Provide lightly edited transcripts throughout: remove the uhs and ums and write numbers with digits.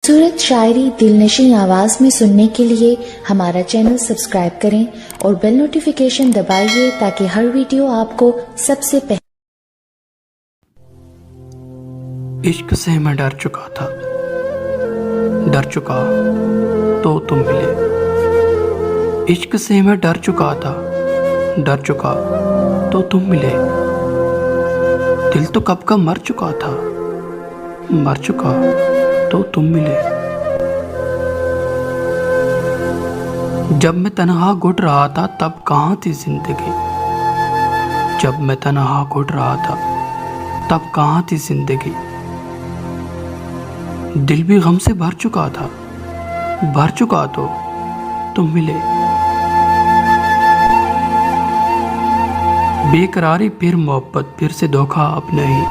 खूबसूरत शायरी दिलनशी आवाज में सुनने के लिए हमारा चैनल सब्सक्राइब करें और बेल नोटिफिकेशन दबाइए ताकि हर वीडियो आपको सबसे पहले। इश्क से मैं डर चुका था, डर चुका तो तुम मिले। इश्क से मैं डर चुका था, डर चुका तो तुम मिले। दिल तो कब का मर चुका था, मर चुका तो तुम मिले। जब मैं तन्हा घुट रहा था तब कहाँ थी जिंदगी, जब मैं तन्हा घुट रहा था तब कहाँ थी जिंदगी। दिल भी गम से भर चुका था, भर चुका तो तुम मिले। बेकरारी फिर मोहब्बत फिर से धोखा अब नहीं।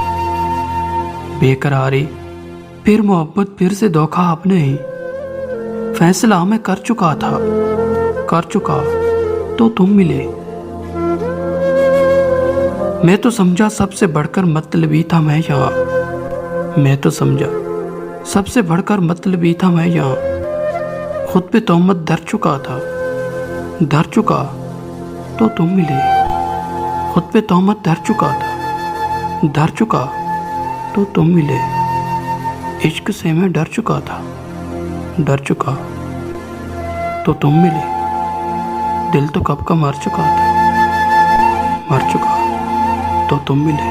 बेकरारी फिर मोहब्बत फिर से धोखा अब नहीं। फैसला मैं कर चुका था, कर चुका तो तुम मिले। मैं तो समझा सबसे बढ़कर मतलबी था मैं यहाँ, मैं तो समझा सबसे बढ़कर मतलबी था मैं यहाँ। खुद पे तोहमत धर चुका था, धर चुका तो तुम मिले। खुद पे तोहमत धर चुका था, धर चुका तो तुम मिले। इश्क से मैं डर चुका था, डर चुका तो तुम मिले। दिल तो कब का मर चुका था, मर चुका तो तुम मिले।